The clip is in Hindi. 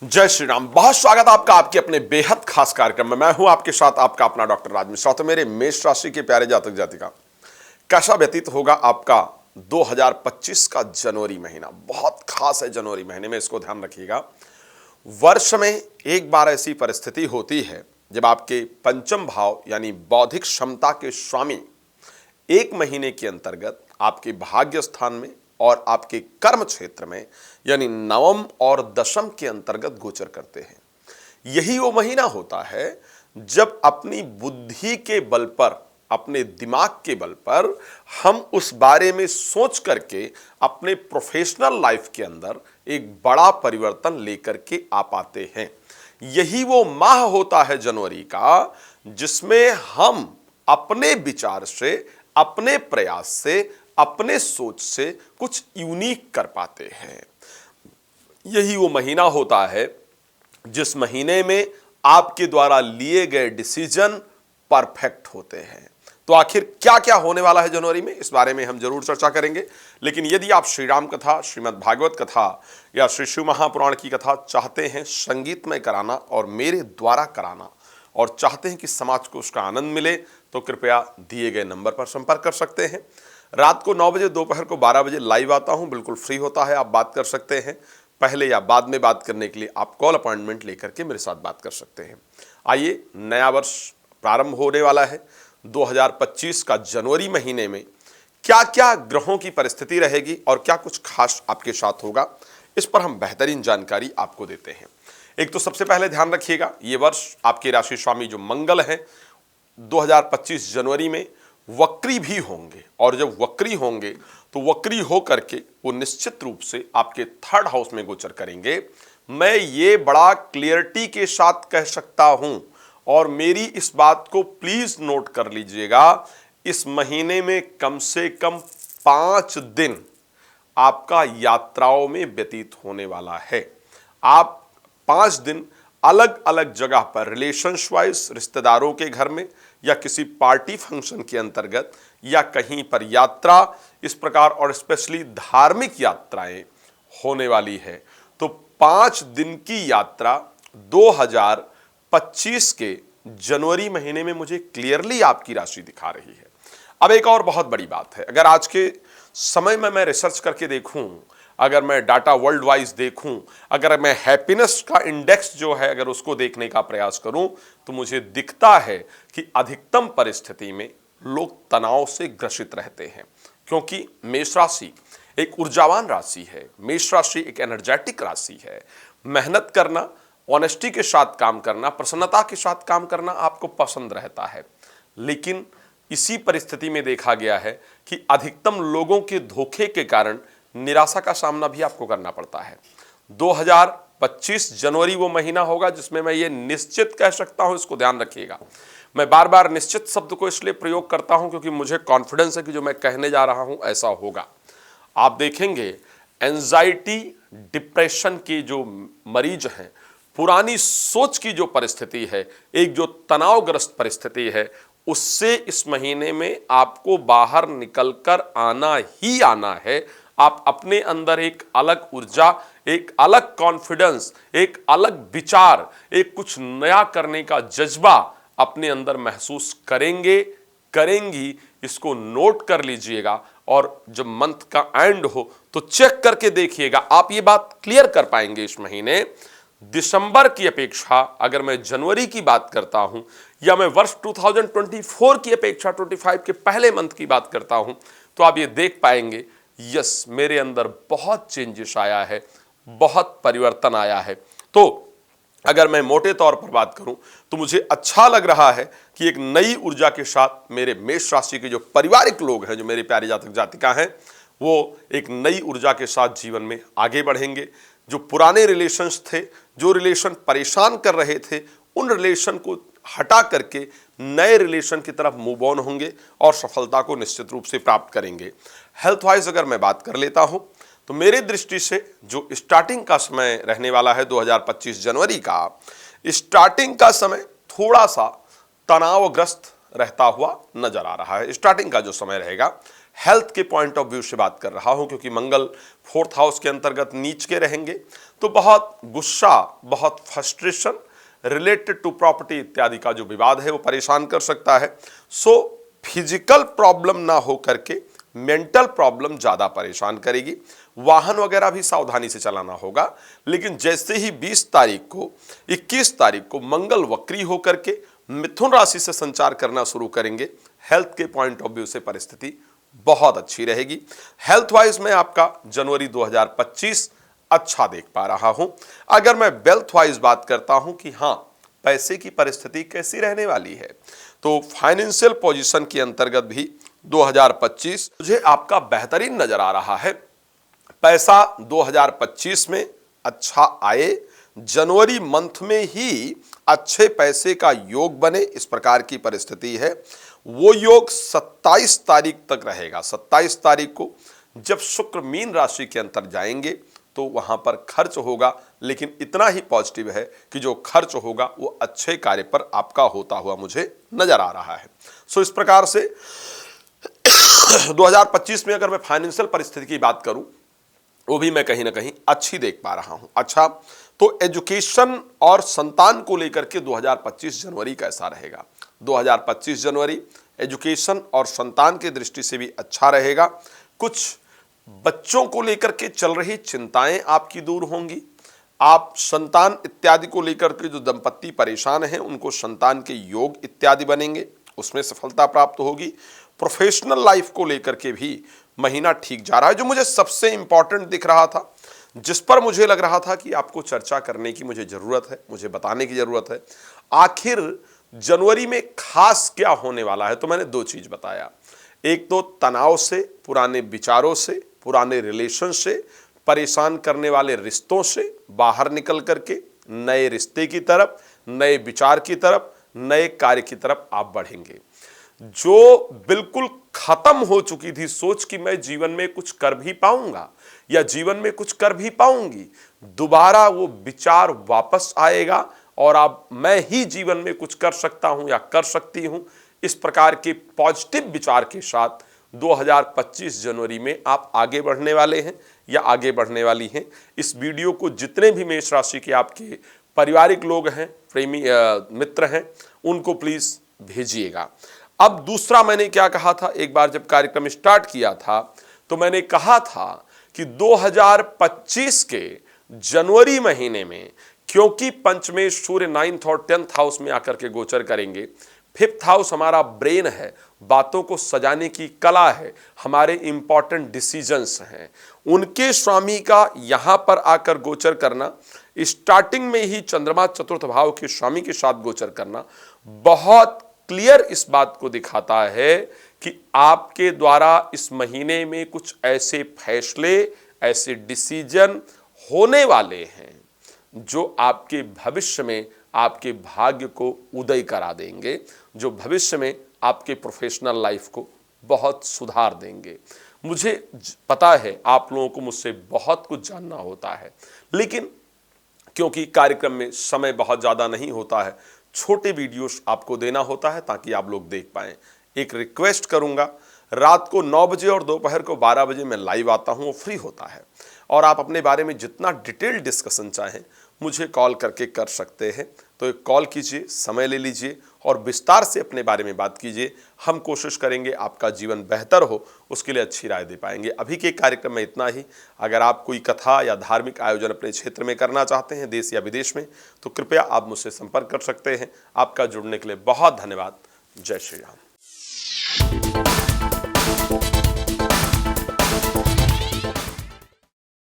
जय श्री राम। बहुत स्वागत आपका आपके अपने बेहद खास कार्यक्रम में। मैं हूं आपके साथ आपका अपना डॉक्टर राज मिश्रा। तो मेरे मेष राशि के प्यारे जातक जातिका, कैसा व्यतीत होगा आपका 2025 का जनवरी महीना? बहुत खास है जनवरी महीने में, इसको ध्यान रखिएगा। वर्ष में एक बार ऐसी परिस्थिति होती है जब आपके पंचम भाव यानी बौद्धिक क्षमता के स्वामी एक महीने के अंतर्गत आपके भाग्य स्थान में और आपके कर्म क्षेत्र में यानी नवम और दशम के अंतर्गत गोचर करते हैं। यही वो महीना होता है जब अपनी बुद्धि के बल पर, अपने दिमाग के बल पर हम उस बारे में सोच करके अपने प्रोफेशनल लाइफ के अंदर एक बड़ा परिवर्तन लेकर के आ पाते हैं। यही वो माह होता है जनवरी का, जिसमें हम अपने विचार से, अपने प्रयास से, अपने सोच से कुछ यूनिक कर पाते हैं। यही वो महीना होता है जिस महीने में आपके द्वारा लिए गए डिसीजन परफेक्ट होते हैं। तो आखिर क्या क्या होने वाला है जनवरी में, इस बारे में हम जरूर चर्चा करेंगे। लेकिन यदि आप श्री राम कथा, श्रीमद् भागवत कथा या श्री शिव महापुराण की कथा चाहते हैं संगीतमय कराना और मेरे द्वारा कराना, और चाहते हैं कि समाज को उसका आनंद मिले, तो कृपया दिए गए नंबर पर संपर्क कर सकते हैं। रात को 9 बजे, दोपहर को 12 बजे लाइव आता हूं, बिल्कुल फ्री होता है, आप बात कर सकते हैं। पहले या बाद में बात करने के लिए आप कॉल अपॉइंटमेंट लेकर के मेरे साथ बात कर सकते हैं। आइए, नया वर्ष प्रारंभ होने वाला है। 2025 का जनवरी महीने में क्या क्या ग्रहों की परिस्थिति रहेगी और क्या कुछ खास आपके साथ होगा, इस पर हम बेहतरीन जानकारी आपको देते हैं। एक तो सबसे पहले ध्यान रखिएगा, ये वर्ष आपके राशि स्वामी जो मंगल है 2025 जनवरी में वक्री भी होंगे, और जब वक्री होंगे तो वक्री हो करके वो निश्चित रूप से आपके थर्ड हाउस में गोचर करेंगे। मैं ये बड़ा क्लियरिटी के साथ कह सकता हूं, और मेरी इस बात को प्लीज नोट कर लीजिएगा, इस महीने में कम से कम 5 दिन आपका यात्राओं में व्यतीत होने वाला है। आप 5 दिन अलग अलग जगह पर रिलेशंस वाइज, रिश्तेदारों के घर में या किसी पार्टी फंक्शन के अंतर्गत या कहीं पर यात्रा, इस प्रकार, और स्पेशली धार्मिक यात्राएं होने वाली है। तो 5 दिन की यात्रा 2025 के जनवरी महीने में मुझे क्लियरली आपकी राशि दिखा रही है। अब एक और बहुत बड़ी बात है, अगर आज के समय में मैं रिसर्च करके देखूं, अगर मैं डाटा वर्ल्ड वाइज देखूं, अगर मैं हैप्पीनेस का इंडेक्स जो है अगर उसको देखने का प्रयास करूं, तो मुझे दिखता है कि अधिकतम परिस्थिति में लोग तनाव से ग्रसित रहते हैं। क्योंकि मेष राशि एक ऊर्जावान राशि है, मेष राशि एक एनर्जेटिक राशि है। मेहनत करना, ऑनेस्टी के साथ काम करना, प्रसन्नता के साथ काम करना आपको पसंद रहता है। लेकिन इसी परिस्थिति में देखा गया है कि अधिकतम लोगों के धोखे के कारण निराशा का सामना भी आपको करना पड़ता है। 2025 जनवरी वो महीना होगा जिसमें मैं ये निश्चित कह सकता हूं, इसको ध्यान रखिएगा। मैं बार बार निश्चित शब्द को इसलिए प्रयोग करता हूं क्योंकि मुझे कॉन्फिडेंस है कि जो मैं कहने जा रहा हूं ऐसा होगा। आप देखेंगे एंजाइटी, डिप्रेशन के जो मरीज हैं, पुरानी सोच की जो परिस्थिति है, एक जो तनावग्रस्त परिस्थिति है, उससे इस महीने में आपको बाहर निकलकर आना ही आना है। आप अपने अंदर एक अलग ऊर्जा, एक अलग कॉन्फिडेंस, एक अलग विचार, एक कुछ नया करने का जज्बा अपने अंदर महसूस करेंगी। इसको नोट कर लीजिएगा, और जब मंथ का एंड हो तो चेक करके देखिएगा, आप ये बात क्लियर कर पाएंगे। इस महीने दिसंबर की अपेक्षा अगर मैं जनवरी की बात करता हूं, या मैं वर्ष 2024 की अपेक्षा 25 के पहले मंथ की बात करता हूं, तो आप ये देख पाएंगे, यस, मेरे अंदर बहुत चेंजेस आया है, बहुत परिवर्तन आया है। तो अगर मैं मोटे तौर पर बात करूं तो मुझे अच्छा लग रहा है कि एक नई ऊर्जा के साथ मेरे मेष राशि के जो पारिवारिक लोग हैं, जो मेरे प्यारे जातक जातिका हैं, वो एक नई ऊर्जा के साथ जीवन में आगे बढ़ेंगे। जो पुराने रिलेशंस थे, जो रिलेशन परेशान कर रहे थे, उन रिलेशन को हटा करके नए रिलेशन की तरफ मूव ऑन होंगे और सफलता को निश्चित रूप से प्राप्त करेंगे। हेल्थ वाइज अगर मैं बात कर लेता हूं, तो मेरे दृष्टि से जो स्टार्टिंग का समय रहने वाला है 2025 जनवरी का, स्टार्टिंग का समय थोड़ा सा तनावग्रस्त रहता हुआ नजर आ रहा है। स्टार्टिंग का जो समय रहेगा हेल्थ के पॉइंट ऑफ व्यू से बात कर रहा हूं, क्योंकि मंगल 4th हाउस के अंतर्गत नीच के रहेंगे तो बहुत गुस्सा, बहुत फ्रस्ट्रेशन रिलेटेड टू प्रॉपर्टी इत्यादि का जो विवाद है वो परेशान कर सकता है। सो फिजिकल प्रॉब्लम ना हो करके मेंटल प्रॉब्लम ज़्यादा परेशान करेगी। वाहन वगैरह भी सावधानी से चलाना होगा। लेकिन जैसे ही 20 तारीख को 21 तारीख को मंगल वक्री होकर के मिथुन राशि से संचार करना शुरू करेंगे, हेल्थ के पॉइंट ऑफ व्यू से परिस्थिति बहुत अच्छी रहेगी। हेल्थ वाइज में आपका जनवरी 2025 अच्छा देख पा रहा हूं। अगर मैं वेल्थ वाइज बात करता हूं कि हाँ पैसे की परिस्थिति कैसी रहने वाली है, तो फाइनेंशियल पोजीशन के अंतर्गत भी 2025 मुझे आपका बेहतरीन नजर आ रहा है। पैसा 2025 में अच्छा आए, जनवरी मंथ में ही अच्छे पैसे का योग बने, इस प्रकार की परिस्थिति है। वो योग 27 तारीख तक रहेगा। 27 तारीख को जब शुक्र मीन राशि के अंतर जाएंगे तो वहां पर खर्च होगा, लेकिन इतना ही पॉजिटिव है कि जो खर्च होगा वो अच्छे कार्य पर आपका होता हुआ मुझे नजर आ रहा है। सो इस प्रकार से 2025 में अगर मैं फाइनेंशियल परिस्थिति की बात करूं, वो भी मैं कहीं ना कहीं अच्छी देख पा रहा हूं। अच्छा, तो एजुकेशन और संतान को लेकर के 2025 जनवरी कैसा रहेगा? 2025 जनवरी एजुकेशन और संतान की दृष्टि से भी अच्छा रहेगा। कुछ बच्चों को लेकर के चल रही चिंताएं आपकी दूर होंगी। आप संतान इत्यादि को लेकर के जो दंपत्ति परेशान हैं उनको संतान के योग इत्यादि बनेंगे, उसमें सफलता प्राप्त होगी। प्रोफेशनल लाइफ को लेकर के भी महीना ठीक जा रहा है। जो मुझे सबसे इंपॉर्टेंट दिख रहा था, जिस पर मुझे लग रहा था कि आपको चर्चा करने की मुझे जरूरत है, मुझे बताने की जरूरत है, आखिर जनवरी में खास क्या होने वाला है, तो मैंने 2 चीज बताया। एक तो तनाव से, पुराने विचारों से, पुराने रिलेशन से, परेशान करने वाले रिश्तों से बाहर निकल करके नए रिश्ते की तरफ, नए विचार की तरफ, नए कार्य की तरफ आप बढ़ेंगे। जो बिल्कुल खत्म हो चुकी थी सोच कि मैं जीवन में कुछ कर भी पाऊंगा या जीवन में कुछ कर भी पाऊंगी, दोबारा वो विचार वापस आएगा और आप मैं ही जीवन में कुछ कर सकता हूं या कर सकती हूं, इस प्रकार के पॉजिटिव विचार के साथ 2025 जनवरी में आप आगे बढ़ने वाले हैं या आगे बढ़ने वाली हैं। इस वीडियो को जितने भी मेष राशि के आपके पारिवारिक लोग हैं, प्रेमी मित्र हैं, उनको प्लीज भेजिएगा। अब दूसरा मैंने क्या कहा था, एक बार जब कार्यक्रम स्टार्ट किया था तो मैंने कहा था कि 2025 के जनवरी महीने में, क्योंकि पंचमेश सूर्य 9th और 10th हाउस में आकर के गोचर करेंगे, 5th हाउस हमारा ब्रेन है, बातों को सजाने की कला है, हमारे इंपॉर्टेंट डिसीजंस हैं, उनके स्वामी का यहां पर आकर गोचर करना, स्टार्टिंग में ही चंद्रमा 4th भाव के स्वामी के साथ गोचर करना बहुत क्लियर इस बात को दिखाता है कि आपके द्वारा इस महीने में कुछ ऐसे फैसले, ऐसे डिसीजन होने वाले हैं जो आपके भविष्य में आपके भाग्य को उदय करा देंगे, जो भविष्य में आपके प्रोफेशनल लाइफ को बहुत सुधार देंगे। मुझे पता है आप लोगों को मुझसे बहुत कुछ जानना होता है, लेकिन क्योंकि कार्यक्रम में समय बहुत ज़्यादा नहीं होता है, छोटे वीडियोस आपको देना होता है ताकि आप लोग देख पाएं। एक रिक्वेस्ट करूंगा, रात को 9 बजे और दोपहर को 12 बजे मैं लाइव आता हूं, वो फ्री होता है, और आप अपने बारे में जितना डिटेल डिस्कशन चाहें मुझे कॉल करके कर सकते हैं। तो एक कॉल कीजिए, समय ले लीजिए और विस्तार से अपने बारे में बात कीजिए। हम कोशिश करेंगे आपका जीवन बेहतर हो, उसके लिए अच्छी राय दे पाएंगे। अभी के कार्यक्रम में इतना ही। अगर आप कोई कथा या धार्मिक आयोजन अपने क्षेत्र में करना चाहते हैं, देश या विदेश में, तो कृपया आप मुझसे संपर्क कर सकते हैं। आपका जुड़ने के लिए बहुत धन्यवाद। जय श्री राम।